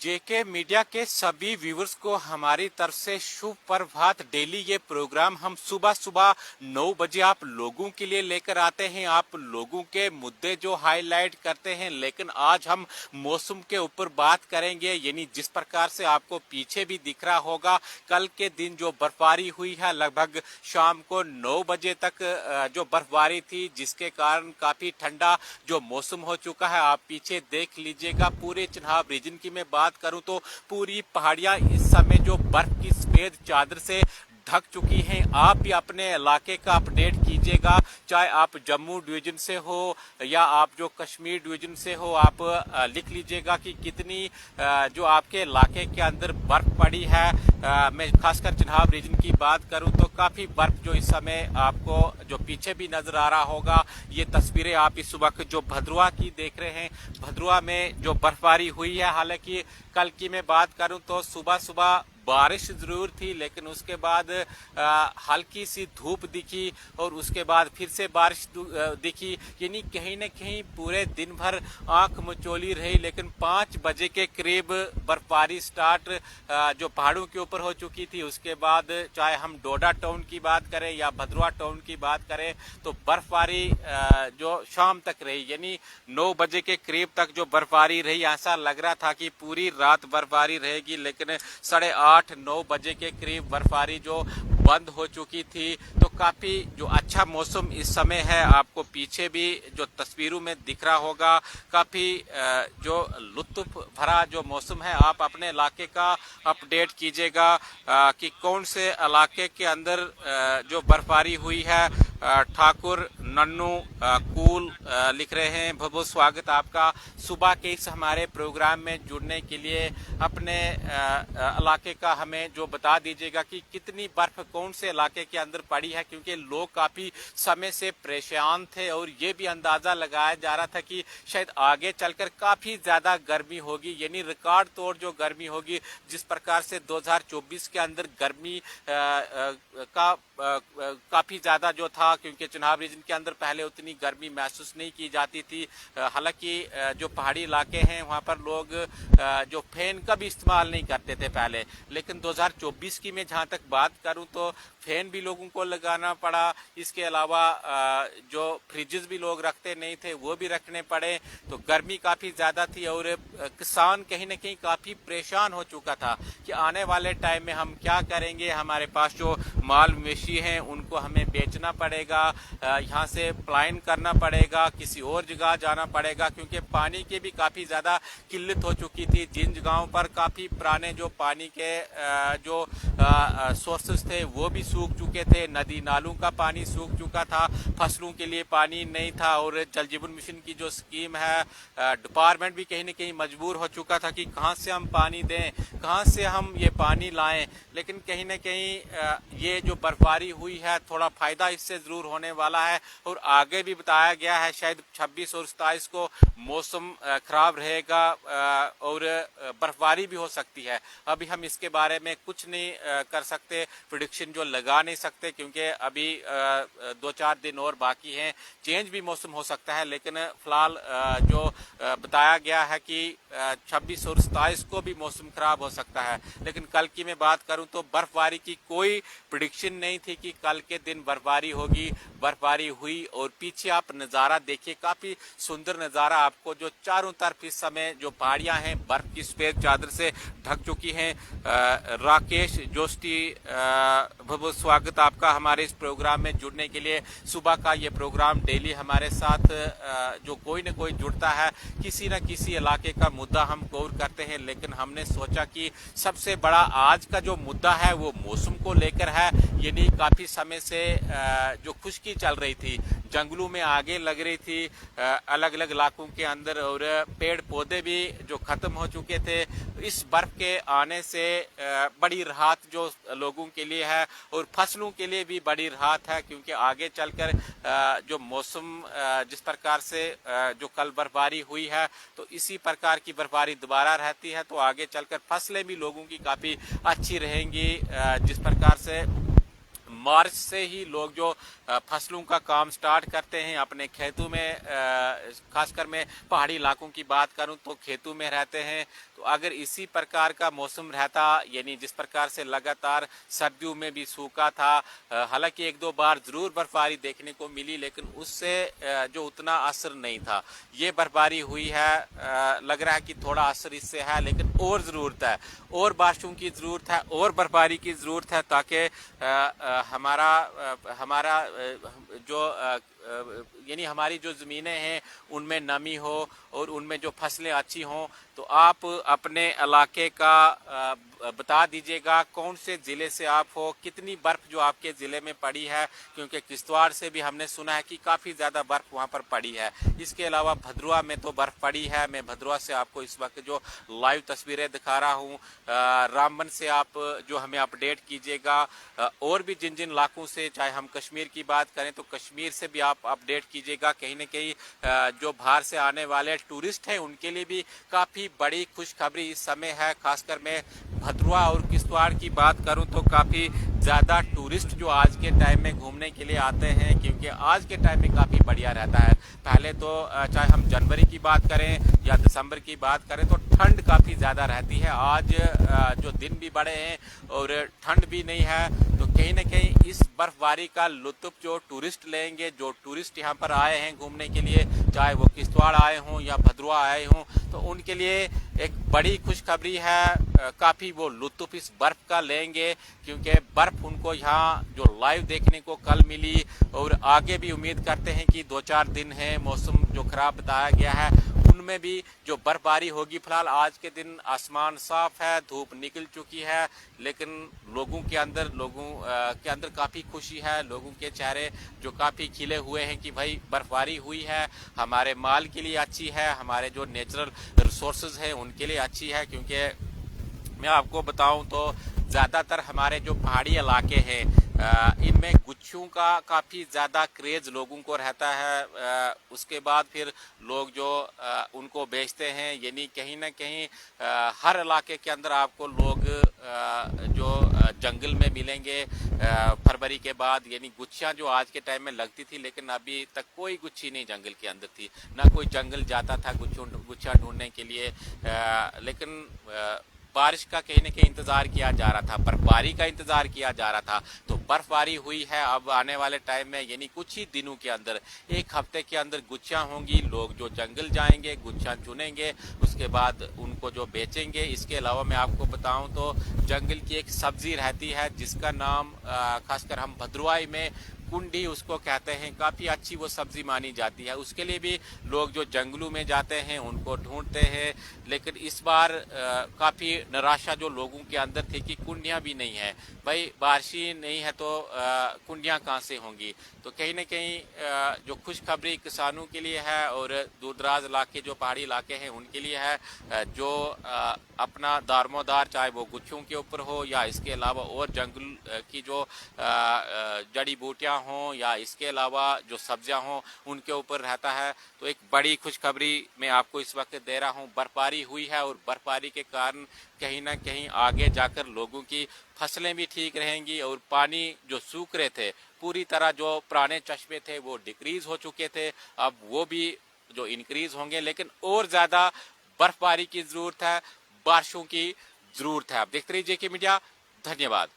जेके media के सभी viewers को हमारी तरफ से शुभ प्रभात। डेली ये प्रोग्राम हम सुबह सुबह 9 बजे आप लोगों के लिए लेकर आते हैं, आप लोगों के मुद्दे जो हाईलाइट करते हैं। लेकिन आज हम मौसम के ऊपर बात करेंगे, यानी जिस प्रकार से आपको पीछे भी दिख रहा होगा, कल के दिन जो बर्फबारी हुई है लगभग शाम को 9 बजे तक जो बर्फबारी थी, जिसके कारण काफी ठंडा जो मौसम हो चुका है। आप पीछे देख लीजिएगा, पूरे चिन्हाब रीजन की मैं बात करूं तो पूरी पहाड़ियां इस समय जो बर्फ की सफेद चादर से ढक चुकी हैं। आप भी अपने इलाके का अपडेट कीजिएगा, चाहे आप जम्मू डिवीजन से हो या आप जो कश्मीर डिवीजन से हो। आप लिख लीजिएगा कि कितनी जो आपके इलाके के अंदर बर्फ पड़ी है। मैं खासकर चिन्हाब रीजन की बात करूं तो काफी बर्फ जो इस समय आपको जो पीछे भी नजर आ रहा होगा। ये तस्वीरें आप इस वक्त जो भद्रवा की देख रहे हैं, भद्रवा में जो बर्फबारी हुई है। हालांकि कल की मैं बात करूं तो सुबह सुबह बारिश जरूर थी, लेकिन उसके बाद हल्की सी धूप दिखी और उसके बाद फिर से बारिश दिखी। यानी कहीं न कहीं पूरे दिन भर आंख मचोली रही। लेकिन 5 बजे के करीब बर्फबारी स्टार्ट जो पहाड़ों के ऊपर हो चुकी थी। उसके बाद चाहे हम डोडा टाउन की बात करें या भद्रवा टाउन की बात करें तो बर्फबारी जो शाम तक रही, यानी 9 बजे के करीब तक जो बर्फबारी रही। ऐसा लग रहा था कि पूरी रात बर्फबारी रहेगी, लेकिन 8:30-9 बजे के करीब बर्फबारी जो बंद हो चुकी थी। तो काफी जो अच्छा मौसम इस समय है, आपको पीछे भी जो तस्वीरों में दिख रहा होगा, काफी जो लुत्फ भरा जो मौसम है। आप अपने इलाके का अपडेट कीजिएगा कि कौन से इलाके के अंदर जो बर्फबारी हुई है। ठाकुर नन्नू कूल लिख रहे हैं, बहुत बहुत स्वागत आपका सुबह के इस हमारे प्रोग्राम में जुड़ने के लिए। अपने इलाके का हमें जो बता दीजिएगा कि कितनी बर्फ कौन से इलाके के अंदर पड़ी है, क्योंकि लोग काफी समय से परेशान थे और ये भी अंदाजा लगाया जा रहा था कि शायद आगे चलकर काफी ज्यादा गर्मी होगी, यानी रिकॉर्ड तोड़ जो गर्मी होगी। जिस प्रकार से 2024 के अंदर गर्मी का काफी ज्यादा जो था, क्योंकि चिन्हाब रीजन के अंदर पहले उतनी गर्मी महसूस नहीं की जाती थी। हालांकि जो पहाड़ी इलाके हैं वहां पर लोग जो फैन का भी इस्तेमाल नहीं करते थे पहले, लेकिन 2024 की मैं जहां तक बात करूं तो फैन भी लोगों को लगाना पड़ा। इसके अलावा जो फ्रिजेस भी लोग रखते नहीं थे वो भी रखने पड़े। तो गर्मी काफी ज्यादा थी और किसान कहीं न कहीं काफी परेशान हो चुका था कि आने वाले टाइम में हम क्या करेंगे। हमारे पास जो माल मवेशी हैं उनको हमें बेचना पड़ेगा, यहाँ से पलायन करना पड़ेगा, किसी और जगह जाना पड़ेगा, क्योंकि पानी की भी काफी ज्यादा किल्लत हो चुकी थी। जिन जगहों पर काफी पुराने जो पानी के जो सोर्सेस थे वो भी सूख चुके थे, नदी नालों का पानी सूख चुका था, फसलों के लिए पानी नहीं था। और जल जीवन मिशन की जो स्कीम है, डिपार्टमेंट भी कहीं न कहीं मजबूर हो चुका था कि कहां से हम पानी दें, कहां से हम ये पानी लाएं। लेकिन कहीं न कहीं ये जो बर्फबारी हुई है, थोड़ा फायदा इससे जरूर होने वाला है। और आगे भी बताया गया है शायद 26 और 27 को मौसम खराब रहेगा और बर्फबारी भी हो सकती है। अभी हम इसके बारे में कुछ नहीं कर सकते, प्रेडिक्शन जो लगा नहीं सकते, क्योंकि अभी 2-4 दिन और बाकी हैं। चेंज भी मौसम हो सकता है, लेकिन फिलहाल जो बताया गया है कि 26 और 27 को भी मौसम खराब हो सकता है। लेकिन कल की मैं बात करूं तो बर्फबारी की कोई प्रेडिक्शन नहीं थी कि कल के दिन बर्फबारी होगी। बर्फबारी हुई और पीछे आप नज़ारा देखिए, काफी सुंदर नज़ारा आपको जो चारों तरफ इस समय जो पहाड़ियां हैं बर्फ की सफेद चादर से ढक चुकी हैं। राकेश जोशी बहुत बहुत स्वागत आपका हमारे इस प्रोग्राम में जुड़ने के लिए। सुबह का ये प्रोग्राम डेली हमारे साथ जो कोई न कोई जुड़ता है, किसी न किसी इलाके का मुद्दा हम कवर करते हैं। लेकिन हमने सोचा कि सबसे बड़ा आज का जो मुद्दा है वो मौसम को लेकर है। यानी काफी समय से जो खुश्की चल रही थी, जंगलों में आगे लग रही थी अलग अलग इलाकों के अंदर, और पेड़ पौधे भी जो खत्म हो चुके थे। इस बर्फ के आने से बड़ी राहत जो लोगों के लिए है और फसलों के लिए भी बड़ी राहत है, क्योंकि आगे चलकर जो मौसम जिस प्रकार से जो कल बर्फबारी हुई है, तो इसी प्रकार की बर्फबारी दोबारा रहती है तो आगे चलकर फसलें भी लोगों की काफी अच्छी रहेंगी। जिस प्रकार से मार्च से ही लोग जो फसलों का काम स्टार्ट करते हैं अपने खेतों में। खासकर मैं पहाड़ी इलाकों की बात करूं तो खेतों में रहते हैं। तो अगर इसी प्रकार का मौसम रहता, यानी जिस प्रकार से लगातार सर्दियों में भी सूखा था, हालांकि एक दो बार जरूर बर्फबारी देखने को मिली, लेकिन उससे जो उतना असर नहीं था। ये बर्फबारी हुई है, लग रहा है कि थोड़ा असर इससे है, लेकिन और ज़रूरत है, और बारिशों की ज़रूरत है, और बर्फबारी की ज़रूरत है, ताकि हमारा जो यानी हमारी जो ज़मीनें हैं उनमें नमी हो और उनमें जो फसलें अच्छी हों। तो आप अपने इलाके का बता दीजिएगा, कौन से ज़िले से आप हो, कितनी बर्फ़ जो आपके ज़िले में पड़ी है, क्योंकि किश्तवाड़ से भी हमने सुना है कि काफ़ी ज़्यादा बर्फ़ वहाँ पर पड़ी है। इसके अलावा भद्रवा में तो बर्फ़ पड़ी है। मैं भद्रवा से आपको इस वक्त जो लाइव तस्वीरें दिखा रहा हूँ। रामबन से आप जो हमें अपडेट कीजिएगा, और भी जिन जिन इलाकों से, चाहे हम कश्मीर की बात करें तो कश्मीर से भी आप अपडेट कीजिएगा। कहीं न कहीं जो बाहर से आने वाले टूरिस्ट हैं उनके लिए भी काफ़ी बड़ी खुशखबरी इस समय है। खासकर मैं भद्रवा और किश्तवाड़ की बात करूं तो काफ़ी ज़्यादा टूरिस्ट जो आज के टाइम में घूमने के लिए आते हैं, क्योंकि आज के टाइम में काफ़ी बढ़िया रहता है। पहले तो चाहे हम जनवरी की बात करें या दिसंबर की बात करें तो ठंड काफ़ी ज़्यादा रहती है। आज जो दिन भी बड़े हैं और ठंड भी नहीं है, तो कहीं ना कहीं इस बर्फबारी का लुत्फ जो टूरिस्ट लेंगे, जो टूरिस्ट यहाँ पर आए हैं घूमने के लिए, चाहे वो किश्तवाड़ आए हों या भद्रवा आए हों, तो उनके लिए एक बड़ी खुशखबरी है। काफ़ी वो लुत्फ इस बर्फ़ का लेंगे, क्योंकि बर्फ़ उनको यहाँ जो लाइव देखने को कल मिली, और आगे भी उम्मीद करते हैं कि 2-4 दिन है, मौसम जो ख़राब बताया गया है उनमें भी जो बर्फबारी होगी। फिलहाल आज के दिन आसमान साफ है, धूप निकल चुकी है, लेकिन लोगों के अंदर काफ़ी खुशी है। लोगों के चेहरे जो काफ़ी खिले हुए हैं कि भाई बर्फबारी हुई है, हमारे माल के लिए अच्छी है, हमारे जो नेचुरल रिसोर्सेज हैं उनके लिए अच्छी है। क्योंकि मैं आपको बताऊं तो ज़्यादातर हमारे जो पहाड़ी इलाके हैं इनमें गुच्छों का काफ़ी ज़्यादा क्रेज़ लोगों को रहता है। उसके बाद फिर लोग जो उनको बेचते हैं, यानी कहीं ना कहीं हर इलाके के अंदर आपको लोग जो जंगल में मिलेंगे फरवरी के बाद। यानी गुच्छियाँ जो आज के टाइम में लगती थी, लेकिन अभी तक कोई गुच्छी नहीं जंगल के अंदर थी, ना कोई जंगल जाता था गुच्छा ढूंढने के लिए। लेकिन बारिश का कहीं ना कहीं इंतजार किया जा रहा था, बर्फबारी का इंतजार किया जा रहा था। तो बर्फबारी हुई है। अब आने वाले टाइम में, यानी कुछ ही दिनों के अंदर, एक हफ्ते के अंदर गुच्छियाँ होंगी। लोग जो जंगल जाएंगे, गुच्छियाँ चुनेंगे, उसके बाद उनको जो बेचेंगे। इसके अलावा मैं आपको बताऊं तो जंगल की एक सब्जी रहती है जिसका नाम खासकर हम भद्रवाही में कुंडी उसको कहते हैं, काफ़ी अच्छी वो सब्जी मानी जाती है। उसके लिए भी लोग जो जंगलों में जाते हैं उनको ढूंढते हैं। लेकिन इस बार काफ़ी निराशा जो लोगों के अंदर थी कि कुंडियाँ भी नहीं है। भाई बारिश ही नहीं है तो कुंडियाँ कहाँ से होंगी। तो कहीं ना कहीं जो खुशखबरी किसानों के लिए है और दूर दराज इलाके जो पहाड़ी इलाके हैं उनके लिए है, जो अपना दारमोदार, चाहे वो गुच्छों के ऊपर हो या इसके अलावा और जंगल की जो जड़ी बूटियाँ हों या इसके अलावा जो सब्जियां हों उनके ऊपर रहता है। तो एक बड़ी खुशखबरी मैं आपको इस वक्त दे रहा हूं। बर्फबारी हुई है और बर्फबारी के कारण कहीं ना कहीं आगे जाकर लोगों की फसलें भी ठीक रहेंगी, और पानी जो सूख रहे थे पूरी तरह, जो पुराने चश्मे थे वो डिक्रीज हो चुके थे, अब वो भी जो इंक्रीज होंगे। लेकिन और ज़्यादा बर्फबारी की ज़रूरत है, बारिशों की ज़रूरत है। आप देखते रहिए जेके मीडिया। धन्यवाद।